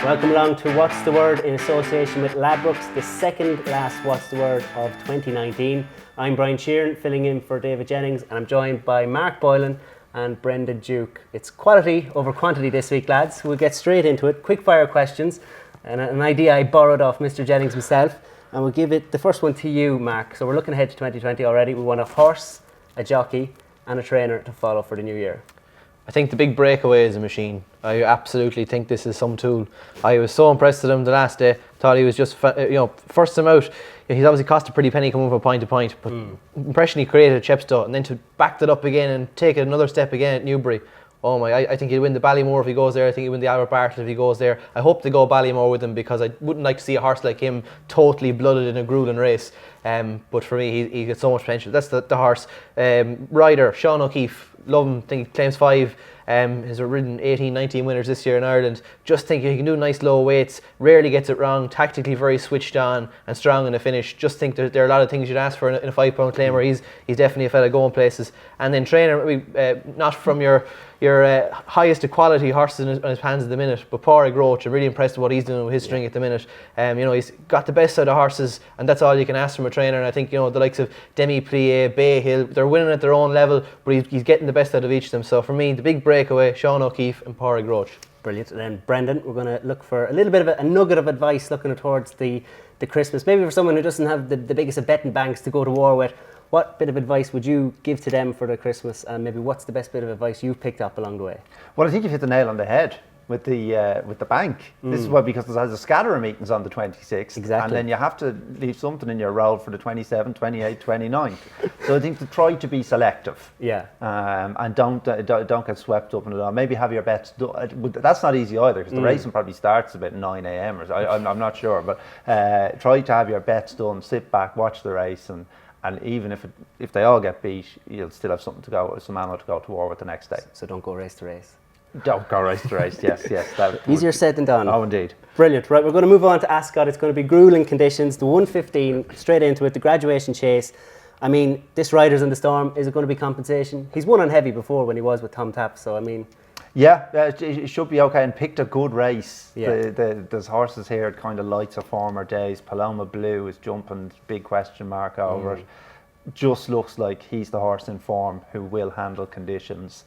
Welcome along to What's the Word in association with Ladbrokes, the second last What's the Word of 2019. I'm Brian Sheeran, filling in for David Jennings, and I'm joined by Mark Boylan and Brendan Duke. It's quality over quantity this week, lads. We'll get straight into it. Quick fire questions, and an idea I borrowed off Mr. Jennings himself, and we'll give it the first one to you, Mark. So we're looking ahead to 2020 already. We want a horse, a jockey, and a trainer to follow for the new year. I think the big breakaway is a machine. I absolutely think this is some tool. I was so impressed with him the last day. Thought he was just, first time out, he's obviously cost a pretty penny coming from point to point, but impression he created at Chepstow, and then to back that up again and take it another step again at Newbury. Oh my, I think he'll win the Ballymore if he goes there. I think he'll win the Albert Bartlett if he goes there. I hope they go Ballymore with him, because I wouldn't like to see a horse like him totally blooded in a grueling race. But for me, he gets so much potential. That's the horse. Rider, Sean O'Keefe, love him. Think he claims 5. Has ridden 18, 19 winners this year in Ireland. Just think he can do nice low weights, rarely gets it wrong, tactically very switched on and strong in the finish. Just think there are a lot of things you'd ask for in a 5 pound claimer. He's definitely a fella going places. And then trainer, not from your highest quality horses on his hands at the minute, but Pádraig Roach, I'm really impressed with what he's doing with his string at the minute. He's got the best out of horses, and that's all you can ask from a trainer. And I think the likes of Demi Plié, Bay Hill, they're winning at their own level, but he's getting the best out of each of them. So for me, the big breakaway, Sean O'Keefe and Pádraig Roach. Brilliant. And then Brendan, we're going to look for a little bit of a nugget of advice looking towards the Christmas. Maybe for someone who doesn't have the biggest of betting banks to go to war with, what bit of advice would you give to them for the Christmas, and maybe what's the best bit of advice you've picked up along the way? Well, I think you've hit the nail on the head with the bank. This is why, because there's a scatter of meetings on the 26th, exactly, and then you have to leave something in your roll for the 27th, 28th, 29th. So I think to try to be selective, and don't get swept up in it all. Maybe have your bets done. That's not easy either, because the racing probably starts about 9 a.m. or so. I'm not sure, but try to have your bets done. Sit back, watch the race, and even if they all get beat, you'll still have some ammo to go to war with the next day. So don't go race to race. Don't go race to race. Yes. Easier said than done. Oh, indeed. Brilliant. Right, we're going to move on to Ascot. It's going to be grueling conditions. The 1:15, straight into it. The graduation chase. I mean, this Riders in the Storm, is it going to be compensation? He's won on heavy before when he was with Tom Tapp. So I mean, it should be okay, and picked a good race. Yeah. There's horses here at kind of lights of former days. Paloma Blue is jumping, big question mark over it. Just looks like he's the horse in form who will handle conditions.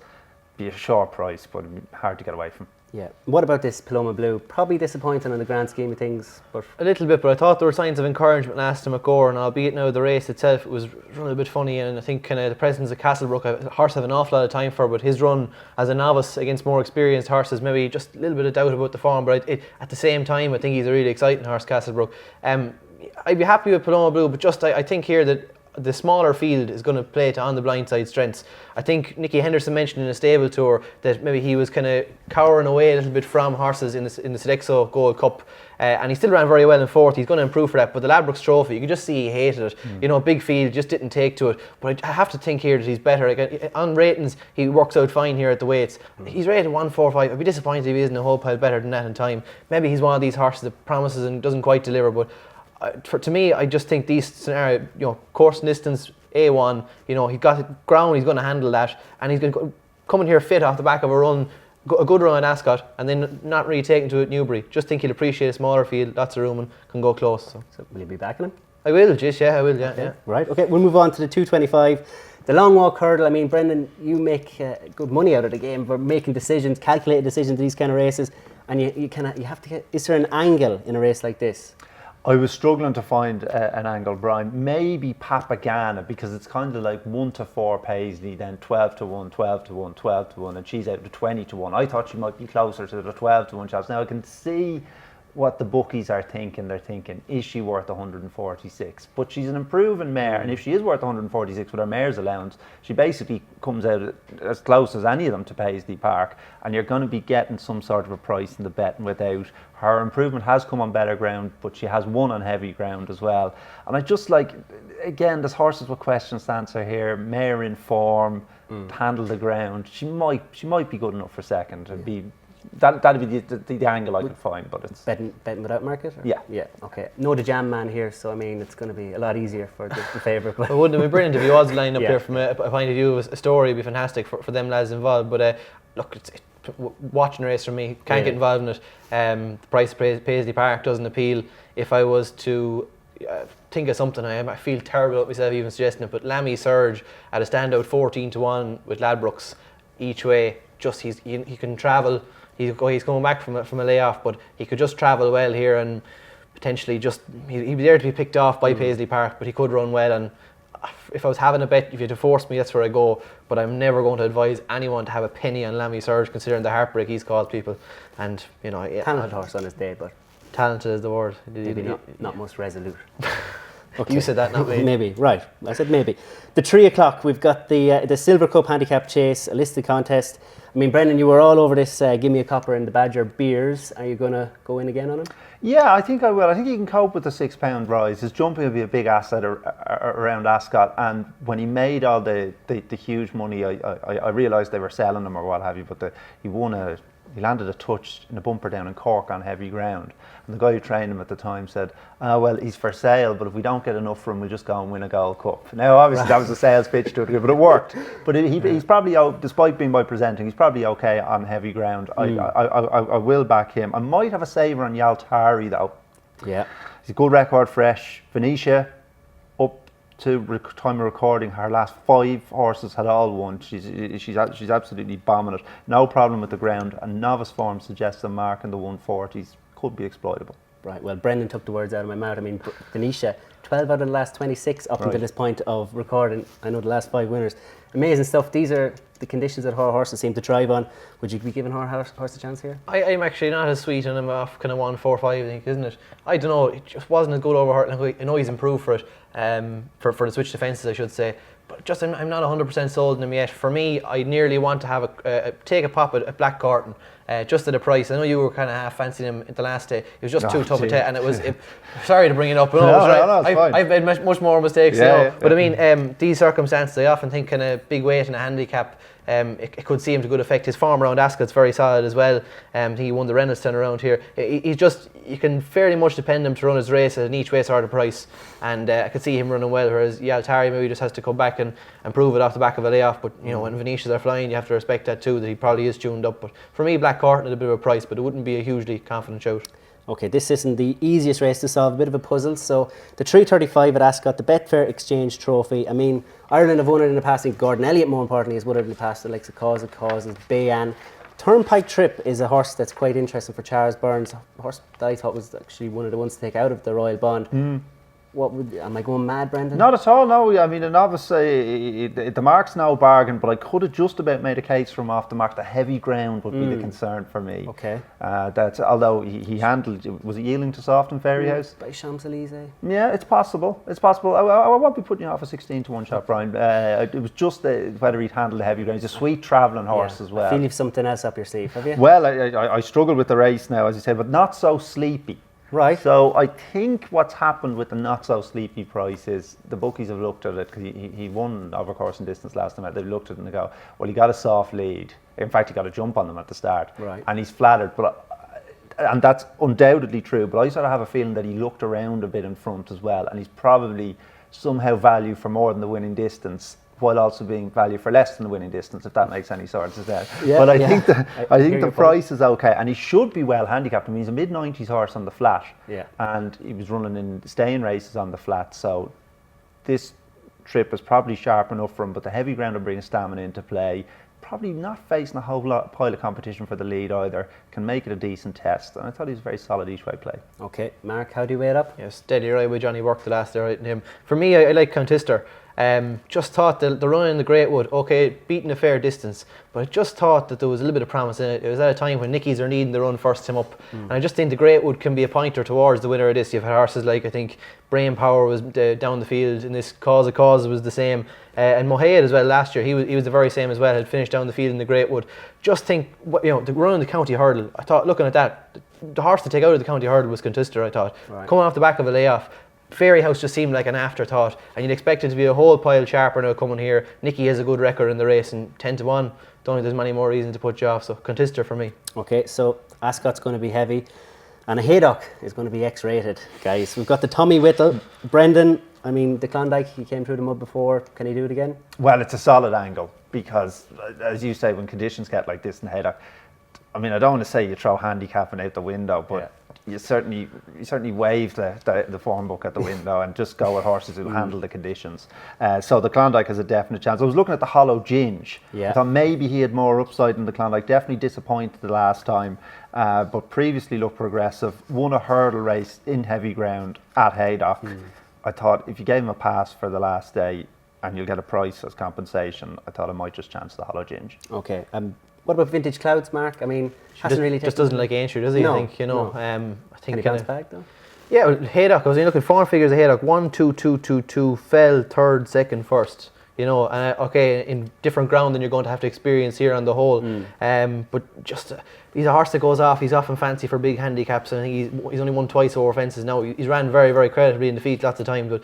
Be a short price, but hard to get away from. Yeah. What about this Paloma Blue? Probably disappointing in the grand scheme of things, but a little bit. But I thought there were signs of encouragement last time at Gore, and albeit now the race itself was running a bit funny, and I think kind of the presence of Castlebrook, a horse I have an awful lot of time for, but his run as a novice against more experienced horses, maybe just a little bit of doubt about the form. But at the same time, I think he's a really exciting horse, Castlebrook. I'd be happy with Paloma Blue, but just I think here that the smaller field is going to play to on the blindside strengths. I think Nicky Henderson mentioned in a stable tour that maybe he was kind of cowering away a little bit from horses in the Sodexo Gold Cup, and he still ran very well in fourth. He's going to improve for that. But the Ladbrokes Trophy, you could just see he hated it. Big field, just didn't take to it. But I have to think here that he's better. Like, on ratings, he works out fine here at the weights. He's rated 145. I'd be disappointed if he isn't a whole pile better than that in time. Maybe he's one of these horses that promises and doesn't quite deliver, but to me, I just think these scenario, course and distance, A1, he's got ground, he's going to handle that, and he's going to come in here fit off the back of a run, a good run at Ascot, and then not really taken to it Newbury. Just think he'll appreciate a smaller field, lots of room, and can go close. So will you be backing him? I will, I will, yeah. Right, okay, we'll move on to the 225. The long walk hurdle. I mean, Brendan, you make good money out of the game for making decisions, calculated decisions in these kind of races, and you have to get. Is there an angle in a race like this? I was struggling to find an angle, Brian. Maybe Papagana, because it's kind of like 1 to 4 Paisley, then 12 to 1, 12 to 1, 12 to 1, and she's out to 20 to 1. I thought she might be closer to the 12 to 1 chance. Now I can see what the bookies are thinking. They're thinking, is she worth 146? But she's an improving mare, and if she is worth 146 with her mare's allowance, she basically comes out as close as any of them to Paisley Park, and you're going to be getting some sort of a price in the betting without. Her improvement has come on better ground, but she has won on heavy ground as well. And I just like, again, there's horses with questions to answer here. Mare in form, handle the ground. She might be good enough for second. It'd be that'd be the angle I could find, but it's betting without market. Or? Yeah. Okay. No, the jam man here, so I mean it's going to be a lot easier for the favourite. It wouldn't have been brilliant if he was lined up here from a point of view of a story. It'd be fantastic for them lads involved. But look, watching the race for me, can't get involved in it. The price of Paisley Park doesn't appeal. If I was to think of something, I feel terrible about myself even suggesting it, but Lammy Surge at a standout 14-1 with Ladbrokes each way. Just he can travel. He's coming back from a layoff, but he could just travel well here and potentially he'd be there to be picked off by Paisley Park, but he could run well. And if I was having a bet, if you had to force me, that's where I go. But I'm never going to advise anyone to have a penny on Lammy Surge, considering the heartbreak he's caused people. And talented horse on his day, but talented is the word. Maybe not most resolute. Okay. You said that, not me. Maybe, right. I said maybe. The 3 o'clock, we've got the Silver Cup Handicap Chase, a listed contest. I mean, Brendan, you were all over this Give Me a Copper and the Badger beers. Are you going to go in again on him? Yeah, I think I will. I think he can cope with the £6 rise. His jumping will be a big asset around Ascot. And when he made all the huge money, I realised they were selling him or what have you. But he landed a touch in a bumper down in Cork on heavy ground. And the guy who trained him at the time said, well, he's for sale, but if we don't get enough for him, we'll just go and win a Gold Cup. Now, obviously, that was a sales pitch to it, but it worked. But he's probably, despite being by presenting, he's probably okay on heavy ground. I will back him. I might have a saver on Yaltari, though. Yeah. He's a good record, fresh. Venetia, up to time of recording, her last 5 horses had all won. She's absolutely bombing it. No problem with the ground. And novice form suggests a mark in the 140s could be exploitable. Right, well, Brendan took the words out of my mouth. I mean, Venetia, 12 out of the last 26 up until this point of recording. I know the last 5 winners. Amazing stuff. These are the conditions that her horses seem to thrive on. Would you be giving her horse a chance here? I'm actually not as sweet, and I'm off kind of 1-4-5, I think, isn't it? I don't know, it just wasn't as good over her. I know he's improved for it, for the switch defences, I should say. But just I'm not 100% sold on him yet. For me, I nearly want to have take a pop at Black Carton, just at a price. I know you were kind of half fancying him at the last day. It was just too tough a test, and it was. Sorry to bring it up, but I've made much more mistakes. But I mean, these circumstances, I often think kind of big weight and a handicap. It could see him to good effect. His form around Ascot's very solid as well. I think he won the Reynolds around here. He's just, you can fairly much depend on him to run his race at an each way sort of price, and I could see him running well. Whereas Yaltari maybe just has to come back and prove it off the back of a layoff. But when Venetians are flying, you have to respect that too, that he probably is tuned up. But for me, Black Carton at a bit of a price, but it wouldn't be a hugely confident shout. Okay, this isn't the easiest race to solve, a bit of a puzzle. So the 335 at Ascot, the Betfair Exchange Trophy. I mean, Ireland have won it in the past. I think Gordon Elliott, more importantly, has won it in the past. The likes of Causes, Bayan. Turnpike Trip is a horse that's quite interesting for Charles Burns. A horse that I thought was actually one of the ones to take out of the Royal Bond. Am I going mad, Brendan? Not at all, no. I mean, and obviously, the mark's no bargain, but I could have just about made a case from off the mark. The heavy ground would be the concern for me. Okay. Although he handled, was it yielding to soft in Fairyhouse? By Champs-Élysées? Yeah, it's possible. It's possible. I won't be putting you off a 16-1 shot, Brian. It was just whether he'd handled the heavy ground. He's a sweet travelling horse as well. I feel you've something else up your sleeve, have you? Well, I struggled with the race now, as you said, but not so sleepy. Right. So I think what's happened with the not so sleepy price is the bookies have looked at it, because he won over course and distance last time. They've looked at it and they go, well, he got a soft lead. In fact, he got a jump on them at the start. Right. And he's flattered. And that's undoubtedly true. But I sort of have a feeling that he looked around a bit in front as well. And he's probably somehow value for more than the winning distance, while also being value for less than the winning distance, if that makes any sense of sense. Yeah, but I think the price is okay, and he should be well handicapped. I mean, he's a mid-90s horse on the flat, and he was running in staying races on the flat, so this trip is probably sharp enough for him, but the heavy ground will bring stamina into play. Probably not facing a whole pile of competition for the lead either, can make it a decent test, and I thought he was very solid each way play. Okay, Mark, how do you weigh it up? Yeah, steady right with Johnny worked the last there right in him. For me, I like Contister. Just thought the run in the Greatwood, okay, beating a fair distance, but I just thought that there was a little bit of promise in it. It was at a time when Nickies are needing the run first time up, and I just think the Greatwood can be a pointer towards the winner of this. You've had horses like, I think, Brain Power was down the field in this, Cause was the same, and Mohamed as well last year, he was the very same as well, had finished down the field in the Greatwood. Just think, the run in the county hurdle, I thought, looking at that, the horse to take out of the county hurdle was Contister, I thought. Right. Coming off the back of a layoff, Fairyhouse just seemed like an afterthought, and you'd expect it to be a whole pile sharper now coming here. Nicky has a good record in the race, and 10-1, don't think there's many more reasons to put you off, so Contister for me. Okay, so Ascot's going to be heavy, and a Haydock is going to be X-rated, guys. We've got the Tommy Whittle, Brendan. I mean, the Klondike, he came through the mud before. Can he do it again? Well, it's a solid angle. because, as you say, when conditions get like this in Haydock, I mean, I don't want to say you throw handicapping out the window, but you certainly wave the form book at the window and just go with horses who handle the conditions. So the Klondike has a definite chance. I was looking at the Hollow Ginge. I thought maybe he had more upside than the Klondike. Definitely disappointed the last time, but previously looked progressive. Won a hurdle race in heavy ground at Haydock. I thought if you gave him a pass for the last day and you'll get a price as compensation, I thought I might just chance the Hollow Ginge. Okay. What about Vintage Clouds, Mark? I mean, hasn't really just doesn't like Aintree, does he? No, I think, you know. no. I think Can he bounce back though? Yeah, well, Haydock, I was looking form figures of Haydock, 1, 2, 2, 2, 2, fell, third, second, first. You know, and okay, in different ground than you're going to have to experience here on the whole. But just, he's a horse that goes off, he's often fancy for big handicaps, and I think he's only won twice over fences now. He's ran very, very creditably in defeat lots of times, but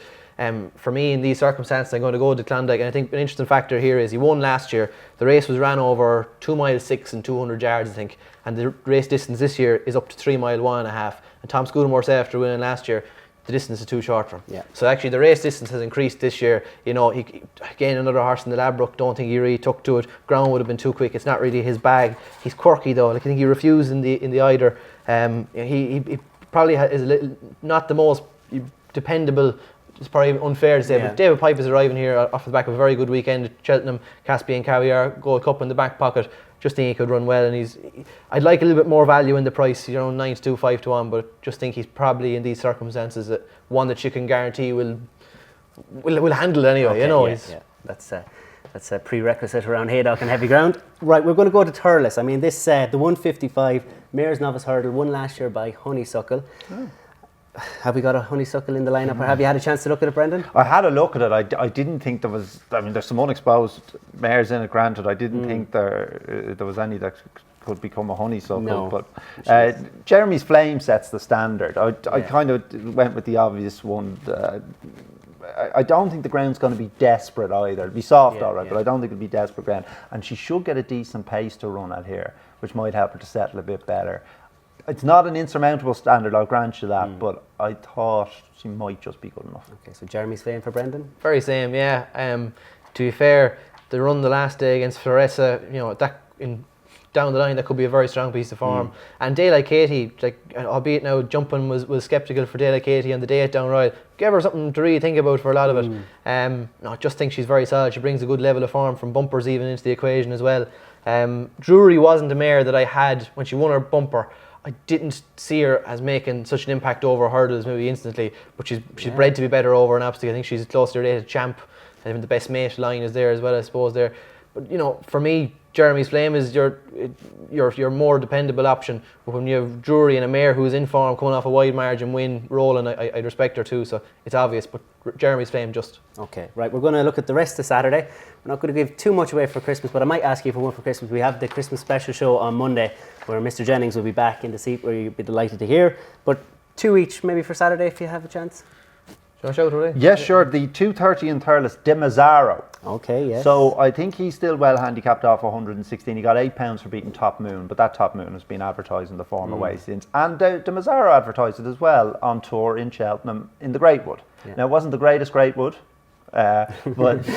for me, in these circumstances, I'm going to go to Klondike, and I think an interesting factor here is he won last year. The race was ran over 2 miles 6 and 200 yards, I think, and the race distance this year is up to 3 mile 1.5. And Tom Scudamore said after winning last year, the distance is too short for him. Yeah. So actually, the race distance has increased this year. You know, he again another horse in the Ladbroke. Don't think he really took to it. Ground would have been too quick. It's not really his bag. He's quirky though. Like, I think he refused in the Eider. He probably is a little, not the most dependable. It's probably unfair to say, but David Pipe is arriving here off the back of a very good weekend at Cheltenham, Caspian Caviar, Gold Cup in the back pocket. Just think he could run well, and I'd like a little bit more value in the price, 9 to 2, 5 to 1, but just think he's probably in these circumstances one that you can guarantee will handle it anyway. Okay, that's a prerequisite around Haydock and heavy ground. Right, we're going to go to Thurles. I mean, this the 155 Mayor's Novice Hurdle won last year by Honeysuckle. Have we got a Honeysuckle in the lineup, or have you had a chance to look at it, Brendan? I had a look at it. I didn't think there was. I mean, there's some unexposed mares in it. Granted, I didn't think there was any that could become a Honeysuckle. No. But Jeremy's Flame sets the standard. I kind of went with the obvious one. I don't think the ground's going to be desperate either. It'll be soft, all right, but I don't think it'll be desperate ground. And she should get a decent pace to run at here, which might help her to settle a bit better. It's not an insurmountable standard, I'll grant you that, but I thought she might just be good enough. Okay, so Jeremy's Flame for Brendan? Very same, yeah. To be fair, the run the last day against Floressa, down the line, that could be a very strong piece of form. And Daylight Katie, albeit now jumping was sceptical for Daylight Katie on the day at Down Royal, gave her something to really think about for a lot of it. I just think she's very solid. She brings a good level of form from bumpers even into the equation as well. Drury wasn't a mare that I had when she won her bumper. I didn't see her as making such an impact over hurdles maybe instantly, but she's bred to be better over an obstacle. I think she's closer to the champ. I think the best mate line is there as well, I suppose there. But for me, Jeremy's Flame is your more dependable option. But when you have Drury and a mare who's in form, coming off a wide margin win, rolling, I'd respect her too. So it's obvious, but Jeremy's Flame just. Okay, right. We're going to look at the rest of Saturday. We're not going to give too much away for Christmas, but I might ask you for one for Christmas. We have the Christmas special show on Monday, where Mr. Jennings will be back in the seat, where you'll be delighted to hear. But 2 each, maybe for Saturday, if you have a chance. Shall I shout it? Yes, sure. The 2:30 in Thurles, De Mazzaro. Okay, yes. So I think he's still well handicapped off 116. He got £8 for beating Top Moon, but that Top Moon has been advertised in the former way since. And De Mazzaro advertised it as well on tour in Cheltenham in the Greatwood. Yeah. Now, it wasn't the greatest Greatwood, but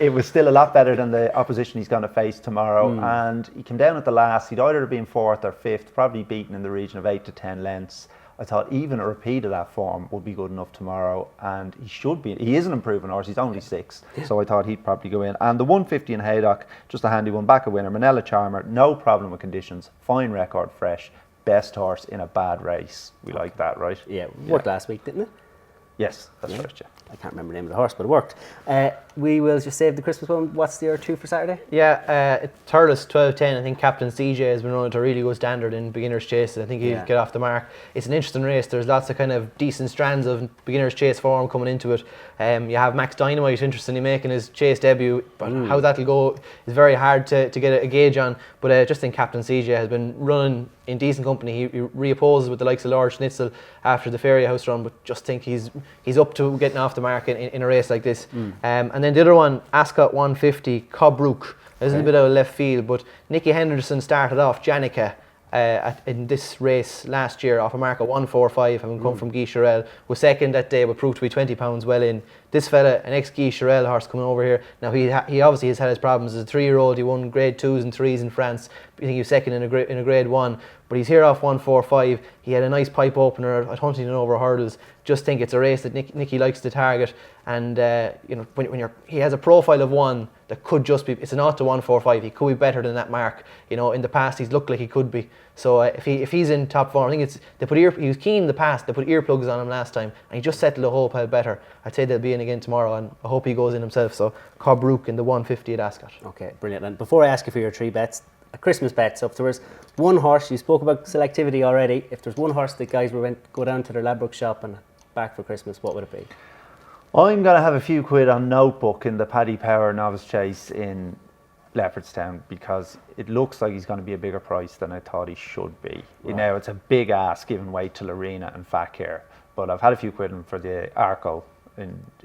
it was still a lot better than the opposition he's going to face tomorrow. And he came down at the last. He'd either have been 4th or 5th, probably beaten in the region of 8 to 10 lengths. I thought even a repeat of that form would be good enough tomorrow, and he should be. He is an improving horse. He's only 6, so I thought he'd probably go in. And the 150 in Haydock, just a handy one, back a winner. Manella Charmer, no problem with conditions, fine record, fresh, best horse in a bad race. We like that, right? Yeah, worked last week, didn't it? Yes, that's right, yeah. I can't remember the name of the horse, but it worked. We will just save the Christmas one. What's the other 2 for Saturday? Yeah, Thurles 12:10. I think Captain CJ has been running to a really good standard in beginner's chase. I think he'll get off the mark. It's an interesting race. There's lots of kind of decent strands of beginner's chase form coming into it. You have Max Dynamite interestingly making his chase debut, but how that'll go is very hard to get a gauge on. But I just think Captain CJ has been running in decent company. He reopposes with the likes of Lord Schnitzel after the Fairy House run, but just think he's up to getting off the mark in a race like this. And then the other one, Ascot 150, Cobrook. There's a little bit out of left field, but Nicky Henderson started off Janica in this race last year off a mark of 145, having come from Guy Charel. Was second that day, but proved to be £20 well in. this fella, an ex-Guy Chirel horse coming over here. Now he obviously has had his problems as a 3-year-old. He won grade 2s and 3s in France. I think he was second in a grade 1. But he's here off 145. He had a nice pipe opener at Huntington over hurdles. Just think it's a race that Nicky likes to target. And when he has a profile of one that could just be, it's an 0 to 145. He could be better than that mark. In the past he's looked like he could be. So if he's in top form, I think he was keen in the past. They put earplugs on him last time, and he just settled a whole pile better. I'd say they'll be in again tomorrow, and I hope he goes in himself. So Cobrook in the 150 at Ascot. Okay, brilliant. And before I ask you for your 3 bets, a Christmas bet. So if there was one horse, you spoke about selectivity already. If there's one horse that guys were go down to their Ladbrokes shop and back for Christmas, what would it be? I'm going to have a few quid on Notebook in the Paddy Power Novice Chase in Leopardstown, because it looks like he's going to be a bigger price than I thought he should be. Right. It's a big ask giving weight to Arena and Fakir, but I've had a few quid in for the Arkle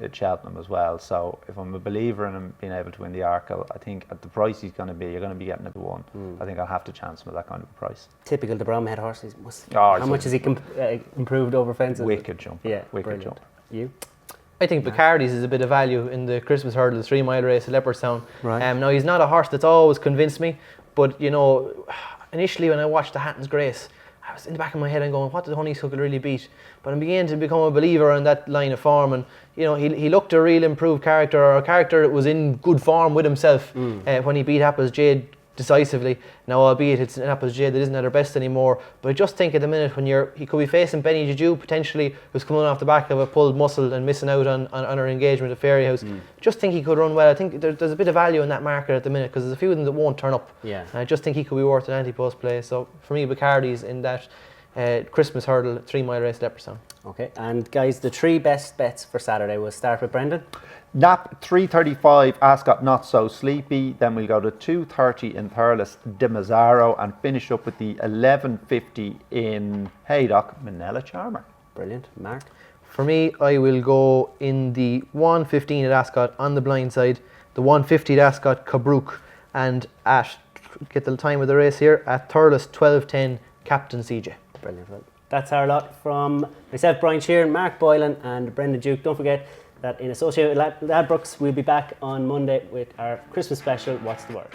at Cheltenham as well. So if I'm a believer in him being able to win the Arkle, I think at the price he's going to be, you're going to be getting at the 1. I think I'll have to chance him at that kind of a price. Typical the Bromhead horse. How much has he improved over fences? Wicked jump. Yeah, wicked brilliant. jump. You? I think Bacardi's is a bit of value in the Christmas hurdle, the 3-mile race at Leopardstown. Right. Now he's not a horse that's always convinced me, but initially when I watched the Hatton's Grace, I was in the back of my head and going, what did Honeysuckle really beat? But I'm beginning to become a believer in that line of form, and he looked a real improved character, or a character that was in good form with himself when he beat Apple's Jade decisively. Now, albeit it's an Apple's Jade that isn't at her best anymore, but I just think at the minute when he could be facing Benny Juju potentially, who's coming off the back of a pulled muscle and missing out on her engagement at Fairyhouse. Just think he could run well. I think there's a bit of value in that market at the minute, because there's a few of them that won't turn up. Yeah. And I just think he could be worth an anti-post play. So for me, Bacardi's in that Christmas hurdle 3-mile race at Leopardstown. Okay, and guys, the 3 best bets for Saturday. We'll start with Brendan. Nap 3:35, Ascot Not So Sleepy. Then we'll go to 2:30 in Thurles, De Mazzaro, and finish up with the 11:50 in Haydock, Manila Charmer. Brilliant. Mark? For me, I will go in the 1:15 at Ascot on the blind side, the 1:50 at Ascot, Cobrook, and get the time of the race here, at Thurles 12:10, Captain CJ. Brilliant. Well, that's our lot from myself, Brian Sheeran, Mark Boylan, and Brendan Duke. Don't forget that in association with Ladbrokes, we'll be back on Monday with our Christmas special, What's the Word?